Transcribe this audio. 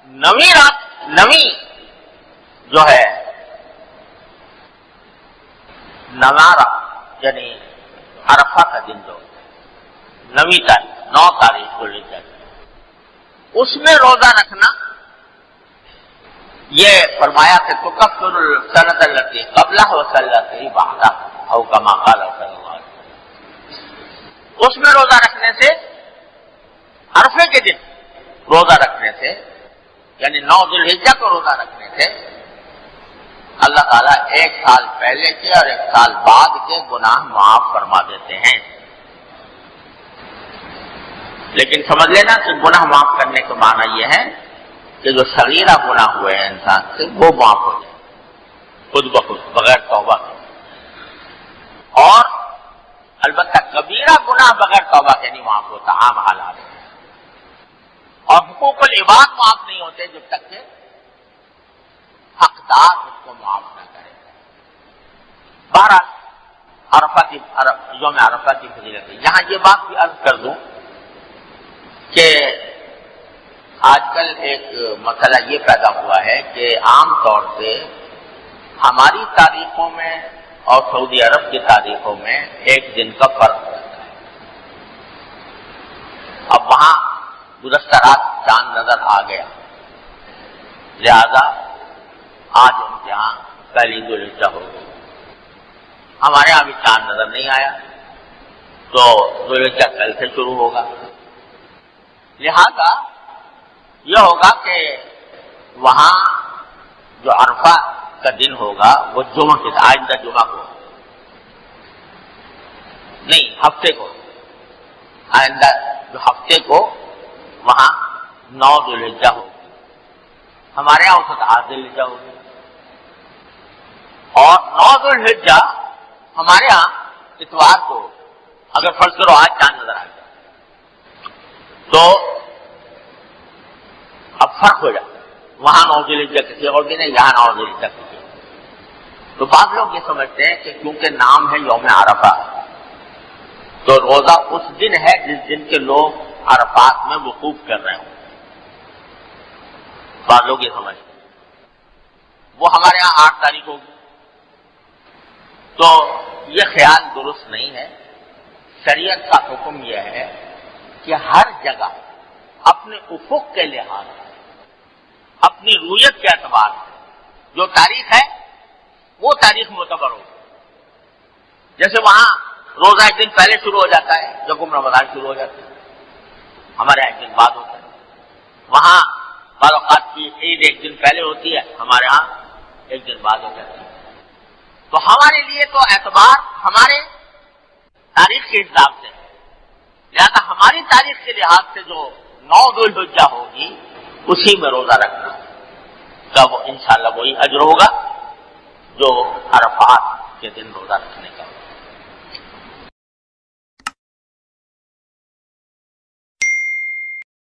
نویں رات، نویں جو ہے نوارا یعنی عرفہ کا دن جو نویں تاریخ 9 تاریخ کو لے جائے اس میں روزہ رکھنا، یہ فرمایا کہ تکفر السنۃ التي قبلہ والتي بعدہ او کما قال صلی اللہ علیہ وسلم، اس میں روزہ رکھنے سے، عرفے کے دن روزہ رکھنے سے یعنی 9 ذی الحجہ کو روزہ رکھنے سے اللہ تعالیٰ 1 سال پہلے کے اور 1 سال بعد کے گناہ معاف فرما دیتے ہیں۔ لیکن سمجھ لینا کہ گناہ معاف کرنے کا معنی یہ ہے کہ جو صغیرہ گناہ ہوئے ہیں انسان سے وہ معاف ہو جائے خود بخود بغیر توبہ کے، اور البتہ کبیرہ گناہ بغیر توبہ کے نہیں معاف ہوتا عام حالات میں، اور حقوق العباد معاف نہیں ہوتے جب تک کہ حقدار اس کو معاف نہ کرے۔ بہرحال یوم عرفہ کی فضیلت ہے۔ یہاں یہ بات بھی عرض کر دوں کہ آج کل ایک مسئلہ یہ پیدا ہوا ہے کہ عام طور سے ہماری تاریخوں میں اور سعودی عرب کی تاریخوں میں 1 دن کا فرق رہتا ہے۔ اب وہاں گزشتہ رات چاند نظر آ گیا، لہذا آج ان کے یہاں پہلی ذی الحجہ ہو گئی، ہمارے یہاں بھی چاند نظر نہیں آیا تو ذی الحجہ کل سے شروع ہوگا، لہذا یہ ہوگا کہ وہاں جو عرفہ کا دن ہوگا وہ جمعہ کے آئندہ جمعہ کو نہیں، ہفتے کو، آئندہ جو ہفتے کو وہاں 9 ذی الحجہ ہوگی، ہمارے یہاں اس وقت 8 ذی الحجہ ہوگی، اور 9 ذی الحجہ ہمارے ہاں اتوار کو اگر فرض کرو آج چاند نظر آ گیا تو اب فرق ہو جاتا ہے، وہاں 9 ذی الحجہ کسی اور دن ہے، یہاں 9 ذی الحجہ کسی اور۔ تو بعض لوگ یہ سمجھتے ہیں کہ کیونکہ نام ہے یوم عرفہ تو روزہ اس دن ہے جس دن کے لوگ عرفات میں وقوف کر رہے ہوں، بعض لوگ یہ سمجھتے ہیں۔ وہ ہمارے ہاں 8 تاریخ ہوگی، تو یہ خیال درست نہیں ہے۔ شریعت کا حکم یہ ہے کہ ہر جگہ اپنے افق کے لحاظ سے، اپنی رویت کے اعتبار سے جو تاریخ ہے وہ تاریخ معتبر ہو۔ جیسے وہاں روزہ 1 دن پہلے شروع ہو جاتا ہے، یکم رمضان شروع ہو جاتا ہے، ہمارے یہاں 1 دن بعد ہوتا ہے۔ وہاں بعض اوقات کی عید 1 دن پہلے ہوتی ہے، ہمارے ہاں 1 دن بعد ہو جاتی ہے۔ تو ہمارے لیے تو اعتبار ہمارے تاریخ کے حساب سے، لہذا ہماری تاریخ کے لحاظ سے جو 9 ذی الحجہ ہوگی اسی میں روزہ رکھنا کا وہ انشاءاللہ وہی اجر ہوگا جو عرفات کے دن روزہ رکھنے کا ہوگا۔